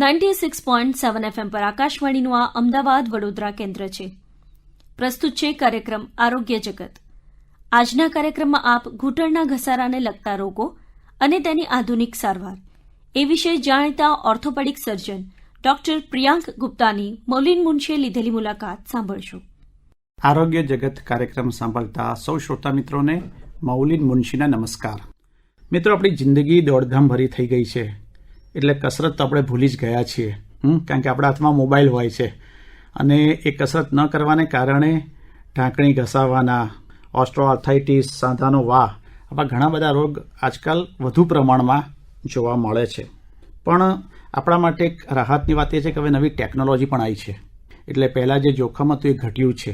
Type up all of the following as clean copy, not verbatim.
96.7 FM પર આકાશવાણીનું આ અમદાવાદ વડોદરા કેન્દ્ર છે. પ્રસ્તુત છે કાર્યક્રમ આરોગ્ય જગત. આજના કાર્યક્રમમાં આપ ઘૂંટણના ઘસારાને લગતા રોગો અને તેની આધુનિક સારવાર એ વિશે જાણીતા ઓર્થોપેડિક સર્જન ડોક્ટર પ્રિયાંક ગુપ્તાની મૌલિન મુનશીએ લીધેલી મુલાકાત સાંભળશો. આરોગ્ય જગત કાર્યક્રમ સાંભળતા સૌ શ્રોતા મિત્રોને મૌલિન મુનશીના નમસ્કાર. મિત્રો, આપણી જિંદગી દોડધામ ભરી થઈ ગઈ છે એટલે કસરત તો આપણે ભૂલી જ ગયા છીએ, કારણ કે આપણા હાથમાં મોબાઈલ હોય છે અને એ કસરત ન કરવાને કારણે ઢાંકણી ઘસાવાના, ઓસ્ટ્રોઆર્થાઇટિસ, સાંધાનો વાહ, આવા ઘણા બધા રોગ આજકાલ વધુ પ્રમાણમાં જોવા મળે છે. પણ આપણા માટે એક રાહતની વાત એ છે કે હવે નવી ટેકનોલોજી પણ આવી છે, એટલે પહેલાં જે જોખમ હતું એ ઘટ્યું છે.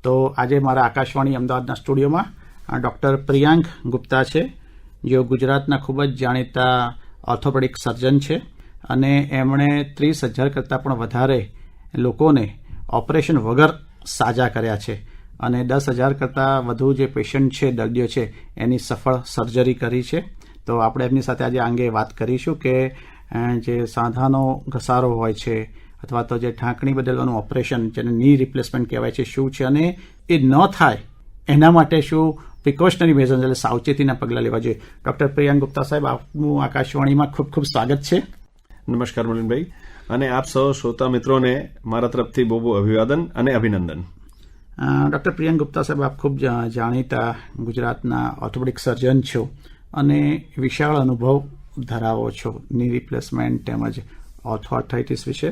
તો આજે મારા આકાશવાણી અમદાવાદના સ્ટુડિયોમાં ડૉક્ટર પ્રિયાંક ગુપ્તા છે, જેઓ ગુજરાતના ખૂબ જ જાણીતા ઓર્થોપેડિક સર્જન છે અને એમણે 30,000 કરતાં પણ વધારે લોકોને ઓપરેશન વગર સાજા કર્યા છે અને 10,000 કરતાં વધુ જે પેશન્ટ છે, દર્દીઓ છે, એની સફળ સર્જરી કરી છે. તો આપણે એમની સાથે આજે આ અંગે વાત કરીશું કે જે સાંધાનો ઘસારો હોય છે અથવા તો જે ઢાંકણી બદલવાનું ઓપરેશન, જેને ની રિપ્લેસમેન્ટ કહેવાય છે, શું છે અને એ ન થાય એના માટે શું પ્રિકોશનરી મેઝર્સ એટલે સાવચેતીના પગલાં લેવા જોઈએ. ડૉક્ટર પ્રિયાંક ગુપ્તા સાહેબ, આપનું આકાશવાણીમાં ખૂબ ખૂબ સ્વાગત છે. નમસ્કાર મલિનભાઈ, અને આપ સૌ શ્રોતા મિત્રોને મારા તરફથી બહુ બહુ અભિવાદન અને અભિનંદન. ડૉક્ટર પ્રિયાંક ગુપ્તા સાહેબ, આપ ખૂબ જાણીતા ગુજરાતના ઓર્થોપેડિક સર્જન છો અને વિશાળ અનુભવ ધરાવો છો ની રિપ્લેસમેન્ટ તેમજ ઓર્થોઆર્થાઇટિસ વિશે.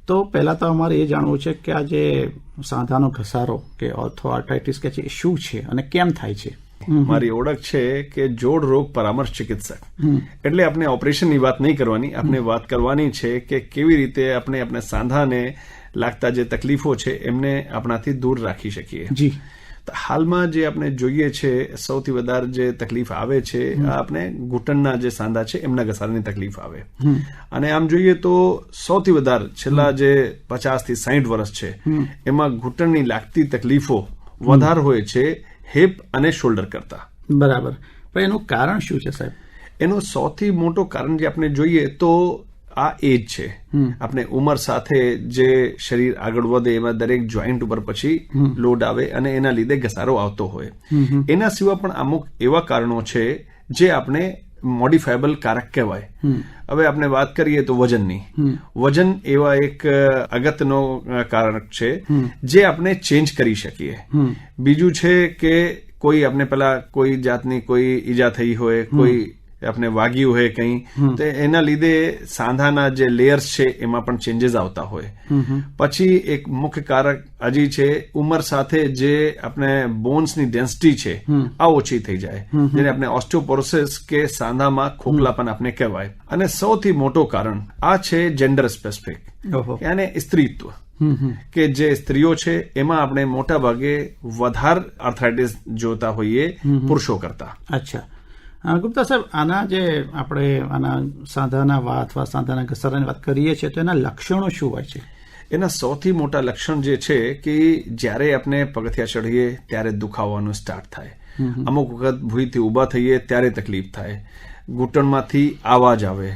તો પહેલાં તો અમારે એ જાણવું છે કે આ જે સાંધાનો ઘસારો કે ઓર્થોઆર્થાઇટિસ કે છે એ શું છે અને કેમ થાય છે? મારી ઓળખ છે કે જોડ રોગ પરામર્શ ચિકિત્સક, એટલે આપણે ઓપરેશનની વાત નહીં કરવાની, આપણે વાત કરવાની છે કે કેવી રીતે આપણે આપણે સાંધાને લાગતા જે તકલીફો છે એમને આપણાથી દૂર રાખી શકીએ. જી, હાલમાં જે આપણે જોઈએ છે સૌથી વધારે જે તકલીફ આવે છે આપણે ઘૂંટણના જે સાંધા છે એમના ઘસારાની તકલીફ આવે. અને આમ જોઈએ તો સૌથી વધારે છેલ્લા જે 50 થી 60 વર્ષ છે એમાં ઘૂંટણની લાગતી તકલીફો વધારે હોય છે હિપ અને શોલ્ડર કરતા. બરાબર, પણ એનું કારણ શું છે સાહેબ? એનું સૌથી મોટું કારણ જે આપણે જોઈએ તો આ એજ છે. આપણે ઉંમર સાથે જે શરીર આગળ વધે એમાં દરેક જોઈન્ટ ઉપર પછી લોડ આવે અને એના લીધે ઘસારો આવતો હોય. એના સિવાય પણ અમુક એવા કારણો છે જે આપણે મોડિફાયેબલ કારક કહેવાય. હવે આપણે વાત કરીએ તો વજનની. વજન એવા એક અગત્યનો કારક છે જે આપણે ચેન્જ કરી શકીએ. બીજું છે કે કોઈ આપણે પેલા કોઈ જાતની કોઈ ઈજા થઈ હોય, કોઈ આપણે વાગ્યું હોય કંઈ, તો એના લીધે સાંધાના જે લેયર્સ છે એમાં પણ ચેન્જીસ આવતા હોય. પછી એક મુખ્ય કારક હજી છે ઉંમર સાથે જે આપણે બોન્સની ડેન્સિટી છે આ ઓછી થઈ જાય, જેને આપણે ઓસ્ટિયોપોરોસિસ કે સાંધામાં ખોખલાપન આપણે કહેવાય. અને સૌથી મોટું કારણ આ છે જેન્ડર સ્પેસિફિક, અને સ્ત્રીત્વ, કે જે સ્ત્રીઓ છે એમાં આપણે મોટા ભાગે વધારે આર્થરાઇટિસ જોતા હોઈએ પુરુષો કરતા. અચ્છા ગુપ્તા સાહેબ, આના જે આપણે આના સાંધાના વા અથવા સાંધાના ઘસારાની વાત કરીએ છીએ તો એના લક્ષણો શું હોય છે? એના સૌથી મોટા લક્ષણ જે છે કે જ્યારે આપણે પગથિયા ચડીએ ત્યારે દુખાવાનું સ્ટાર્ટ થાય, અમુક વખત ભૂઈથી ઊભા થઈએ ત્યારે તકલીફ થાય, ઘૂંટણમાંથી આવાજ આવે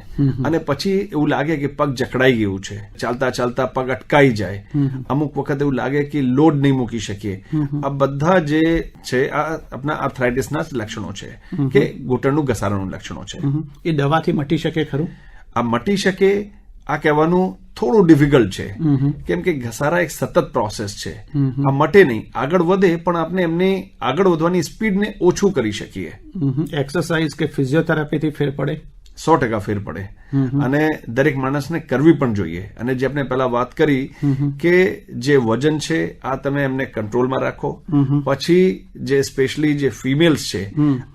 અને પછી એવું લાગે કે પગ જકડાઈ ગયું છે, ચાલતા ચાલતા પગ અટકાઈ જાય, અમુક વખત એવું લાગે કે લોડ નહીં મૂકી શકીએ. આ બધા જે છે આ આપણા આર્થરાઇટિસના લક્ષણો છે કે ઘૂંટણનું ઘસારાનું લક્ષણો છે. એ દવાથી મટી શકે ખરું? આ મટી શકે આ કહેવાનું થોડું ડિફિકલ્ટ છે, કેમ કે ઘસારા એક સતત પ્રોસેસ છે. આ મટે નહીં, આગળ વધે, પણ આપણે એમની આગળ વધવાની સ્પીડને ઓછું કરી શકીએ. એક્સરસાઇઝ કે ફિઝિયોથેરાપીથી ફેર પડે? 100% ફેર પડે, અને દરેક માણસને કરવી પણ જોઈએ. અને જે આપણે પહેલા વાત કરી કે જે વજન છે આ તમે એમને કંટ્રોલમાં રાખો. પછી જે સ્પેશિયલી જે ફિમેલ્સ છે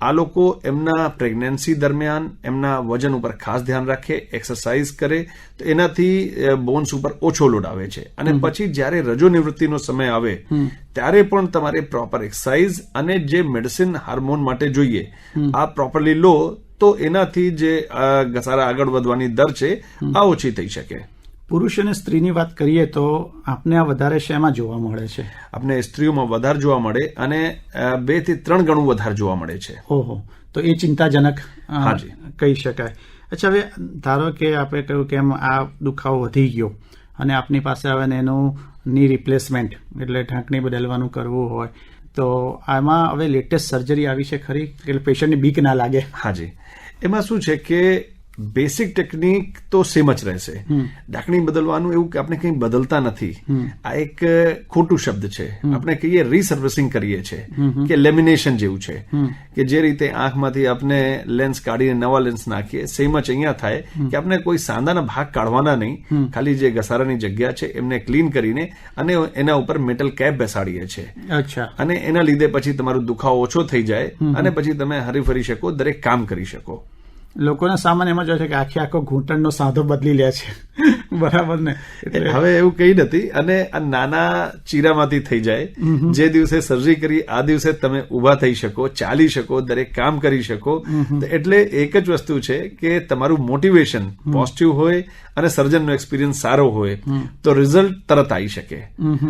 આ લોકો એમના પ્રેગ્નન્સી દરમિયાન એમના વજન ઉપર ખાસ ધ્યાન રાખે, એક્સરસાઇઝ કરે, તો એનાથી બોન્સ ઉપર ઓછો લોડ આવે છે. અને પછી જ્યારે રજો નિવૃત્તિનો સમય આવે ત્યારે પણ તમારે પ્રોપર એક્સરસાઇઝ અને જે મેડિસિન હાર્મોન માટે જોઈએ આ પ્રોપરલી લો, તો એનાથી જે ઘસારા આગળ વધવાની દર છે આ ઓછી થઈ શકે. પુરુષ અને સ્ત્રીની વાત કરીએ તો આપને આ વધારે શેમાં જોવા મળે છે? આપણે સ્ત્રીઓમાં વધારે જોવા મળે અને 2 થી 3 ગણું વધારે જોવા મળે છે. ઓહો, તો એ ચિંતાજનક કહી શકાય. અચ્છા, હવે ધારો કે આપણે કહ્યું કે એમ આ દુખાવો વધી ગયો અને આપની પાસે આવે ને એનું ની રિપ્લેસમેન્ટ એટલે ઢાંકણી બદલવાનું કરવું હોય તો આમાં હવે લેટેસ્ટ સર્જરી આવી છે ખરી એટલે પેશન્ટની બીક ના લાગે? હાજી, એમાં શું છે કે બેસિક ટેકનિક તો સેમ જ રહેશે. ઢાંકણી બદલવાનું એવું કે આપણે કંઈ બદલતા નથી, આ એક ખોટું શબ્દ છે. આપણે કહીએ રીસર્વિસિંગ કરીએ છીએ કે લેમિનેશન જેવું છે કે જે રીતે આંખમાંથી આપણે લેન્સ કાઢીને નવા લેન્સ નાખીએ, સેમ જ અહીંયા થાય કે આપણે કોઈ સાંધાના ભાગ કાઢવાના નહીં, ખાલી જે ઘસારાની જગ્યા છે એમને ક્લીન કરીને અને એના ઉપર મેટલ કેપ બેસાડીએ છીએ. અચ્છા. અને એના લીધે પછી તમારો દુખાવો ઓછો થઈ જાય અને પછી તમે હરીફરી શકો, દરેક કામ કરી શકો. લોકોના સામાન્ય એમાં જોયું છે કે આખો ઘૂંટણનો સાંધો બદલી લે છે, બરાબર ને? હવે એવું કઈ નથી. અને આ નાના ચીરામાંથી થઈ જાય. જે દિવસે સર્જરી કરી આ દિવસે તમે ઊભા થઈ શકો, ચાલી શકો, દરેક કામ કરી શકો. એટલે એક જ વસ્તુ છે કે તમારું મોટિવેશન પોઝિટિવ હોય અને સર્જનનો એક્સપિરિયન્સ સારો હોય તો રિઝલ્ટ તરત આવી શકે.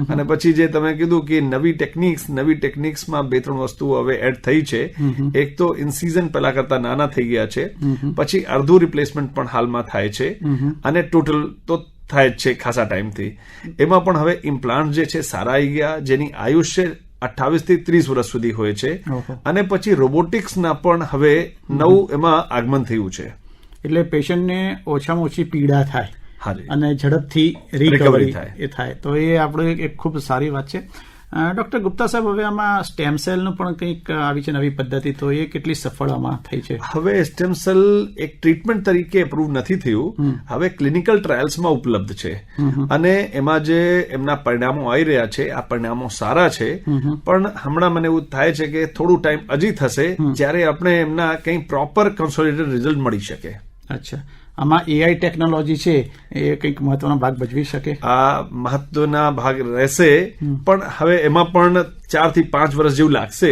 અને પછી જે તમે કીધું કે નવી ટેકનિક્સમાં 2-3 વસ્તુઓ હવે એડ થઈ છે. એક તો ઇન્સિઝન પહેલા કરતા નાના થઈ ગયા છે, પછી અડધું રિપ્લેસમેન્ટ પણ હાલમાં થાય છે અને ટોટલ તો થાય જ છે ખાસા ટાઈમથી. એમાં પણ હવે ઇમ્પ્લાન્ટ જે છે સારા આવી ગયા, જેની આયુષ્ય 28 થી 30 વર્ષ સુધી હોય છે. અને પછી રોબોટિક્સના પણ હવે નવું એમાં આગમન થયું છે. એટલે પેશન્ટને ઓછામાં ઓછી પીડા થાય અને ઝડપથી રિકવરી થાય તો એ આપણે એક ખૂબ સારી વાત છે. ડોક્ટર ગુપ્તા સાહેબ, હવે આમાં સ્ટેમ સેલનું પણ કંઈક આવી છે નવી પદ્ધતિ, તો એ કેટલી સફળ આમાં થઈ છે? હવે સ્ટેમ સેલ એક ટ્રીટમેન્ટ તરીકે એપ્રૂવ નથી થયું, હવે ક્લિનિકલ ટ્રાયલ્સમાં ઉપલબ્ધ છે અને એમાં જે એમના પરિણામો આવી રહ્યા છે આ પરિણામો સારા છે. પણ હમણાં મને એવું થાય છે કે થોડું ટાઈમ હજી થશે જ્યારે આપણે એમના કંઈ પ્રોપર કન્સોલિડેટેડ રિઝલ્ટ મળી શકે. અચ્છા, આમાં એઆઈ ટેકનોલોજી છે એ કંઈક મહત્વનો ભાગ ભજવી શકે? આ મહત્વના ભાગ રહેશે, પણ હવે એમાં પણ 4 થી 5 વર્ષ જેવું લાગશે.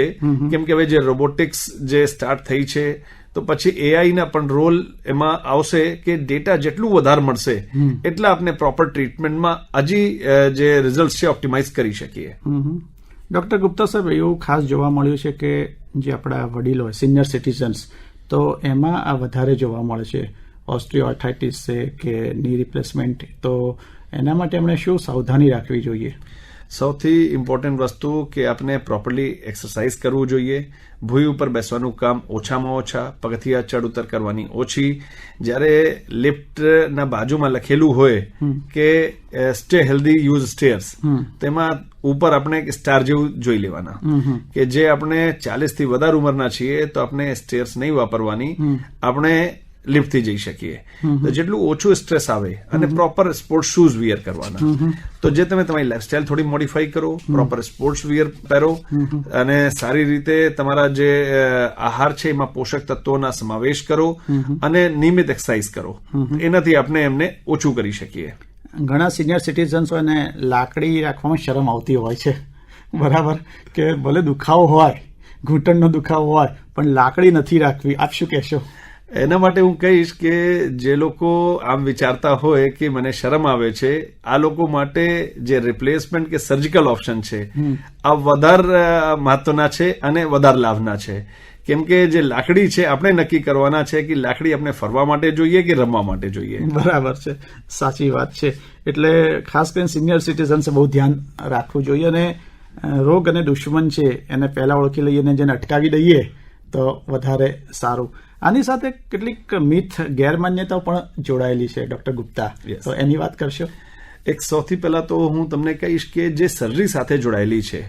કેમ કે હવે જે રોબોટિક્સ જે સ્ટાર્ટ થઈ છે તો પછી એઆઈ ના પણ રોલ એમાં આવશે કે ડેટા જેટલું વધારે મળશે એટલા આપણે પ્રોપર ટ્રીટમેન્ટમાં હજી જે રિઝલ્ટ છે ઓપ્ટિમાઇઝ કરી શકીએ. ડોક્ટર ગુપ્તા સાહેબ, એવું ખાસ જોવા મળ્યું છે કે જે આપણા વડીલો સિનિયર સિટીઝન્સ, તો એમાં આ વધારે જોવા મળે છે ઓસ્ટિયોઆર્થરાઇટિસ છે કે ની રિપ્લેસમેન્ટ, તો એના માટે આપણે શું સાવધાની રાખવી જોઈએ? સૌથી ઇમ્પોર્ટન્ટ વસ્તુ કે આપણે પ્રોપરલી એક્સરસાઇઝ કરવું જોઈએ. ભૂઈ ઉપર બેસવાનું કામ ઓછામાં ઓછા, પગથિયા ચડ ઉતર કરવાની ઓછી. જ્યારે લિફ્ટના બાજુમાં લખેલું હોય કે સ્ટે હેલ્ધી યુઝ સ્ટેર્સ, તેમાં ઉપર આપણે એક સ્ટાર જેવું જોઈ લેવાના કે જે આપણે 40 થી વધારે ઉંમરના છીએ તો આપણે સ્ટેર્સ નહીં વાપરવાની, આપણે લિફ્ટથી જઈ શકીએ. તો જેટલું ઓછું સ્ટ્રેસ આવે અને પ્રોપર સ્પોર્ટ્સ શૂઝ વિયર કરવાના. તો જે તમે તમારી લાઈફસ્ટાઈલ થોડી મોડિફાઈ કરો, પ્રોપર સ્પોર્ટ્સ વિયર પહેરો અને સારી રીતે તમારા જે આહાર છે એમાં પોષક તત્વોના સમાવેશ કરો અને નિયમિત એક્સરસાઇઝ કરો. એનાથી આપણે એમને ઓછું કરી શકીએ. ઘણા સિનિયર સિટીઝન્સોને લાકડી રાખવામાં શરમ આવતી હોય છે, બરાબર? કે ભલે દુખાવો હોય, ઘૂંટણનો દુખાવો હોય, પણ લાકડી નથી રાખવી, આપ શું કહેશો? એના માટે હું કહીશ કે જે લોકો આમ વિચારતા હોય કે મને શરમ આવે છે, આ લોકો માટે જે રિપ્લેસમેન્ટ કે સર્જિકલ ઓપ્શન છે આ વધારે મહત્વના છે અને વધારે લાભના છે. કેમ કે જે લાકડી છે આપણે નક્કી કરવાના છે કે લાકડી આપણે ફરવા માટે જોઈએ કે રમવા માટે જોઈએ. બરાબર છે, સાચી વાત છે. એટલે ખાસ કરીને સિનિયર સિટીઝન્સે બહુ ધ્યાન રાખવું જોઈએ અને રોગ અને દુશ્મન છે એને પહેલા ઓળખી લઈએ અને જેને અટકાવી દઈએ તો વધારે સારું. આની સાથે કેટલીક મિથ ગેરમાન્યતાઓ પણ જોડાયેલી છે ડોક્ટર ગુપ્તા, તો એની વાત કરશો? એક સૌથી પહેલા તો હું તમને કહીશ કે જે સર્જરી સાથે જોડાયેલી છે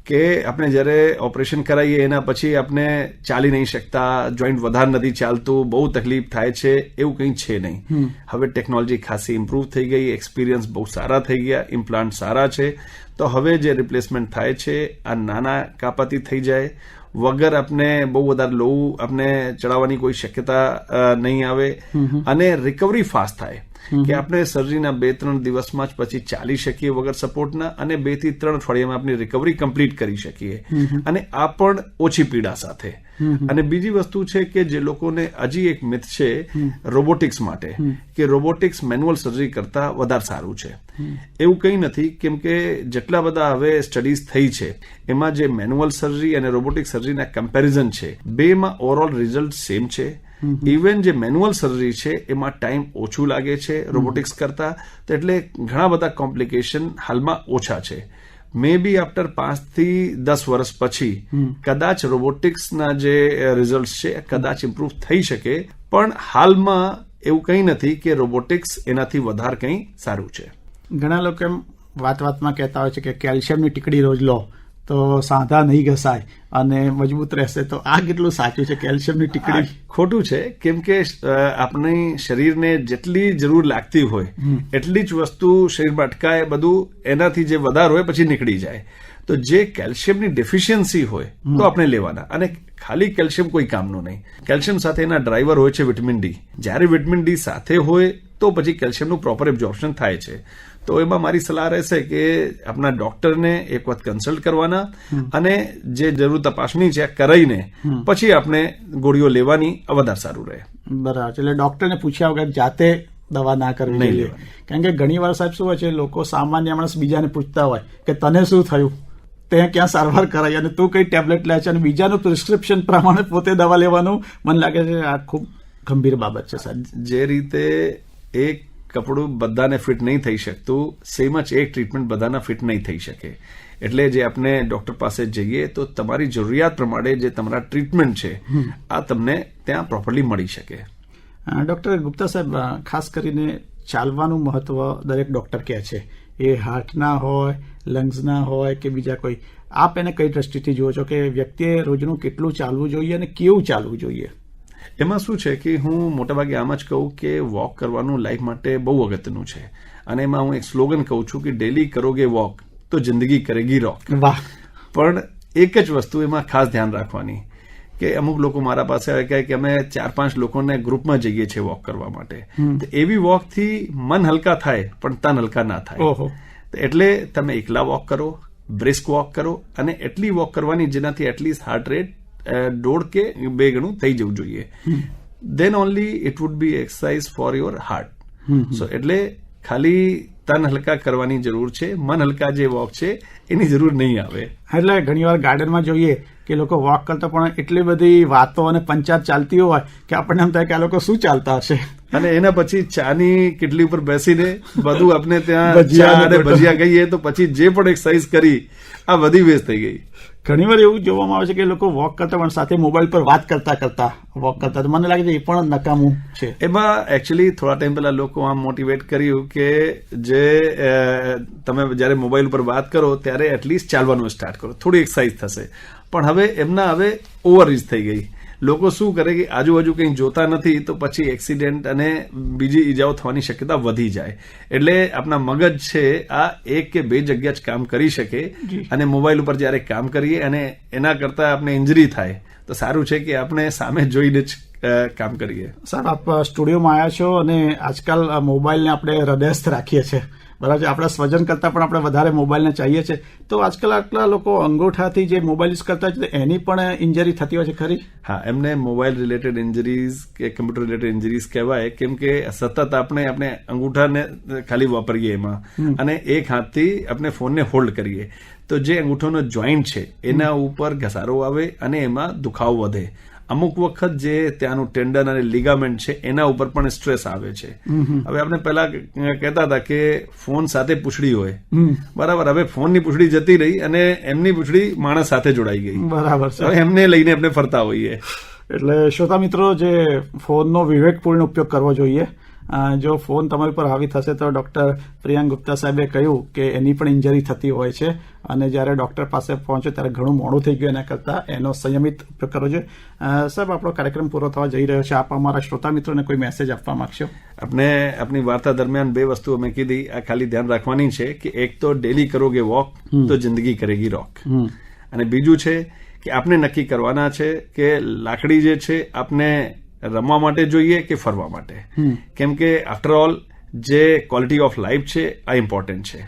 કે આપણે જ્યારે ઓપરેશન કરાવીએ એના પછી આપણે ચાલી નહીં શકતા, જોઈન્ટ વધારે નથી ચાલતું, બહુ તકલીફ થાય છે, એવું કંઈ છે નહીં. હવે ટેકનોલોજી ખાસી ઇમ્પ્રૂવ થઈ ગઈ, એક્સપિરિયન્સ બહુ સારા થઈ ગયા, ઇમ્પ્લાન્ટ સારા છે. તો હવે જે રિપ્લેસમેન્ટ થાય છે આ નાના કાપાથી થઈ જાય, વગર આપણે બહુ વધારે લોહી આપણે ચડાવવાની કોઈ શક્યતા નહીં આવે અને રિકવરી ફાસ્ટ થાય કે આપણે સર્જરીના 2-3 દિવસમાં જ પછી ચાલી શકીએ વગર સપોર્ટના અને 2 થી 3 અઠવાડિયામાં આપણી રિકવરી કમ્પ્લીટ કરી શકીએ અને આ પણ ઓછી પીડા સાથે. અને બીજી વસ્તુ છે કે જે લોકોને હજી એક મિથ છે રોબોટિક્સ માટે કે રોબોટિક્સ મેન્યુઅલ સર્જરી કરતા વધારે સારું છે. એવું કંઈ નથી, કેમ કે જેટલા બધા હવે સ્ટડીઝ થઈ છે એમાં જે મેન્યુઅલ સર્જરી અને રોબોટિક સર્જરીના કમ્પેરિઝન છે, બેમાં ઓવરઓલ રિઝલ્ટ સેમ છે. ઇવન જે મેન્યુઅલ સર્જરી છે એમાં ટાઈમ ઓછું લાગે છે રોબોટિક્સ કરતા, તો એટલે ઘણા બધા કોમ્પ્લિકેશન હાલમાં ઓછા છે. મે બી આફ્ટર 5 થી 10 વર્ષ પછી કદાચ રોબોટિક્સના જે રિઝલ્ટ છે કદાચ ઇમ્પ્રુવ થઈ શકે, પણ હાલમાં એવું કંઈ નથી કે રોબોટિક્સ એનાથી વધારે કંઈ સારું છે. ઘણા લોકો એમ વાતમાં કહેતા હોય છે કે કેલ્શિયમની ટીકડી રોજ લો તો સાંધા નહીં ઘસાય અને મજબૂત રહેશે, તો આ કેટલું સાચું છે? કેલ્શિયમની ટીકડી ખોટું છે, કેમ કે આપણી શરીરને જેટલી જરૂર લાગતી હોય એટલી જ વસ્તુ શરીરમાં અટકાય, બધું એનાથી જે વધારે હોય પછી નીકળી જાય. તો જે કેલ્શિયમની ડેફિશિયન્સી હોય તો આપણે લેવાના, અને ખાલી કેલ્શિયમ કોઈ કામનું નહીં. કેલ્શિયમ સાથે એના ડ્રાઈવર હોય છે વિટામિન ડી. જ્યારે વિટામિન ડી સાથે હોય તો પછી કેલ્શિયમનું પ્રોપર એબ્ઝોર્પ્શન થાય છે. તો એમાં મારી સલાહ રહેશે કે આપણા ડોક્ટરને એક વખત કન્સલ્ટ કરવાના અને જે જરૂર તપાસણી છે કરાઈને પછી આપણે ગોળીઓ લેવાની વધારે સારું રહે. બરાબર. એટલે ડોક્ટરને પૂછ્યા વગર જાતે દવા ના કરવી જોઈએ. કારણ કે ઘણી વાર સાહેબ શું હોય છે, લોકો સામાન્ય માણસ બીજાને પૂછતા હોય કે તને શું થયું, તે ક્યાં સારવાર કરાય અને તું કઈ ટેબ્લેટ લે છે, અને બીજાનું પ્રિસ્ક્રિપ્શન પ્રમાણે પોતે દવા લેવાનું મને લાગે છે આ ખૂબ ગંભીર બાબત છે સાહેબ. જે રીતે એક કપડું બધાને ફિટ નહીં થઈ શકતું, સેમ જ એક ટ્રીટમેન્ટ બધાના ફિટ નહીં થઈ શકે. એટલે જે આપણે ડોક્ટર પાસે જઈએ તો તમારી જરૂરિયાત પ્રમાણે જે તમારા ટ્રીટમેન્ટ છે આ તમને ત્યાં પ્રોપરલી મળી શકે. ડોક્ટર ગુપ્તા સાહેબ, ખાસ કરીને ચાલવાનું મહત્વ દરેક ડોક્ટર કહે છે, એ હાર્ટના હોય, લંગ્સના હોય કે બીજા કોઈ, આપ એને કઈ દ્રષ્ટિથી જુઓ છો કે વ્યક્તિએ રોજનું કેટલું ચાલવું જોઈએ અને કેવું ચાલવું જોઈએ? એમાં શું છે કે હું મોટાભાગે આમ જ કહું કે વોક કરવાનું લાઈફ માટે બહુ અગત્યનું છે, અને એમાં હું એક સ્લોગન કહું છું કે ડેલી કરોગે વોક તો જિંદગી કરેગી રોક. વાહ. પણ એક જ વસ્તુ એમાં ખાસ ધ્યાન રાખવાની કે અમુક લોકો મારા પાસે આવે કહે કે અમે 4-5 લોકોને ગ્રુપમાં જઈએ છીએ વોક કરવા માટે. એવી વોકથી મન હલકા થાય પણ તન હલકા ના થાય. એટલે તમે એકલા વોક કરો, બ્રિસ્ક વોક કરો, અને એટલી વોક કરવાની જેનાથી એટલીસ્ટ હાર્ટ રેટ 1.5 કે 2 ગણું થઈ જવું જોઈએ. then only it would be exercise for your heart. so એટલે ખાલી તન હલકા કરવાની જરૂર છે, મન હલકા જે વોક છે એની જરૂર નહીં આવે. એટલે ઘણીવાર ગાર્ડનમાં જોઈએ કે લોકો વોક કરતા પણ એટલી બધી વાતો અને પંચાયત ચાલતી હોય કે આપણને એમ થાય કે આ લોકો શું ચાલતા હશે, અને એના પછી ચાની કેટલી ઉપર બેસીને બધું આપણે ત્યાં ચા અને ભજીયા કહીએ તો પછી જે પણ એક્સરસાઇઝ કરી આ બધી વેસ્ટ થઈ ગઈ. ઘણીવાર એવું જોવામાં આવે છે કે લોકો વોક કરતા પણ સાથે મોબાઈલ પર વાત કરતા વોક કરતા, તો મને લાગે છે એ પણ નકામું છે. એમાં એકચ્યુઅલી થોડા ટાઈમ પહેલા લોકો આમ મોટિવેટ કર્યું કે જે તમે જયારે મોબાઈલ ઉપર વાત કરો ત્યારે એટલીસ્ટ ચાલવાનું સ્ટાર્ટ કરો, થોડી એક્સરસાઇઝ થશે. પણ હવે ઓવરરીચ થઈ ગઈ. લોકો શું કરે કે આજુબાજુ કંઈ જોતા નથી તો પછી એક્સિડન્ટ અને બીજી ઈજાઓ થવાની શક્યતા વધી જાય. એટલે આપણા મગજ છે આ 1 કે 2 જગ્યા જ કામ કરી શકે, અને મોબાઈલ ઉપર જયારે કામ કરીએ અને એના કરતા આપણે ઇન્જરી થાય તો સારું છે કે આપણે સામે જોઈને જ કામ કરીએ. સાહેબ, આપ સ્ટુડિયોમાં આવ્યા છો અને આજકાલ મોબાઈલને આપણે હૃદયસ્થ રાખીએ છીએ, બરાબર છે? આપણા સ્વજન કરતા પણ આપણે વધારે મોબાઈલને ચાહીએ છીએ, તો આજકાલ આટલા લોકો અંગૂઠાથી જે મોબાઈલ યુઝ કરતા હોય છે એની પણ ઇન્જરી થતી હોય છે ખરી? હા, એમને મોબાઈલ રિલેટેડ ઇન્જરીઝ કે કમ્પ્યુટર રિલેટેડ ઇન્જરીઝ કહેવાય, કેમ કે સતત આપણે અંગૂઠાને ખાલી વાપરીએ એમાં, અને એક હાથથી આપણે ફોનને હોલ્ડ કરીએ તો જે અંગૂઠાનો જોઈન્ટ છે એના ઉપર ઘસારો આવે અને એમાં દુખાવો વધે. અમુક વખત જે ત્યાંનું ટેન્ડન અને લિગામેન્ટ છે એના ઉપર પણ સ્ટ્રેસ આવે છે. હવે આપણે પહેલા કહેતા હતા કે ફોન સાથે પૂંછડી હોય, બરાબર, હવે ફોનની પૂંછડી જતી રહી અને એમની પૂંછડી માણસ સાથે જોડાઈ ગઈ, બરાબર છે. હવે એમને લઈને આપણે ફરતા હોઈએ. એટલે શ્રોતા મિત્રો, જે ફોનનો વિવેકપૂર્ણ ઉપયોગ કરવો જોઈએ. જો ફોન તમારી પર હાવી થશે તો ડોક્ટર પ્રિયાંક ગુપ્તા સાહેબે કહ્યું કે એની પણ ઇન્જરી થતી હોય છે, અને જ્યારે ડોક્ટર પાસે પહોંચે ત્યારે ઘણું મોડું થઈ ગયું, એના કરતાં એનો સંયમિત ઉપયોગ કરવો જોઈએ. સાહેબ, આપણો કાર્યક્રમ પૂરો થવા જઈ રહ્યો છે, આપ અમારા શ્રોતા મિત્રોને કોઈ મેસેજ આપવા માંગશો? આપણે આપણી વાર્તા દરમિયાન 2 વસ્તુ અમે કીધી, આ ખાલી ધ્યાન રાખવાની છે કે એક તો ડેલી કરોગે વોક તો જિંદગી કરેગી રોક, અને બીજું છે કે આપણે નક્કી કરવાના છે કે લાકડી જે છે આપણે રમવા માટે જોઈએ કે ફરવા માટે. કેમ કે આફ્ટર ઓલ જે ક્વોલિટી ઓફ લાઈફ છે આ ઇમ્પોર્ટન્ટ છે.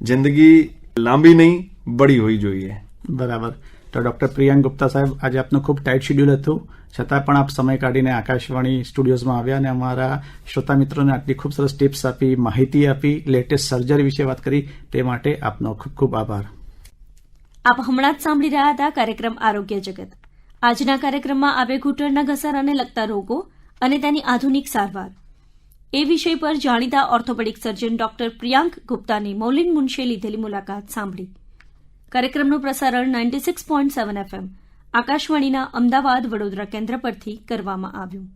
જિંદગી લાંબી નહીં, બડી હોવી જોઈએ. બરાબર. તો ડૉક્ટર પ્રિયાંક ગુપ્તા સાહેબ, આજે આપનું ખૂબ ટાઈટ શેડ્યુલ હતું, છતાં પણ આપ સમય કાઢીને આકાશવાણી સ્ટુડિયોઝમાં આવ્યા અને અમારા શ્રોતા મિત્રોને આટલી ખૂબ સરસ ટિપ્સ આપી, માહિતી આપી, લેટેસ્ટ સર્જરી વિશે વાત કરી, તે માટે આપનો ખૂબ ખૂબ આભાર. આપ હમણાં જ સાંભળી રહ્યા હતા કાર્યક્રમ આરોગ્ય જગત. આજના કાર્યક્રમમાં આપણે ઘૂંટણના ઘસારાને લગતા રોગો અને તેની આધુનિક સારવાર એ વિષય પર જાણીતા ઓર્થોપેડિક સર્જન ડોક્ટર પ્રિયાંક ગુપ્તાની મૌલિન મુનશીએ લીધેલી મુલાકાત સાંભળી. કાર્યક્રમનું પ્રસારણ 96.7 FM આકાશવાણીના અમદાવાદ વડોદરા કેન્દ્ર પરથી કરવામાં આવ્યું.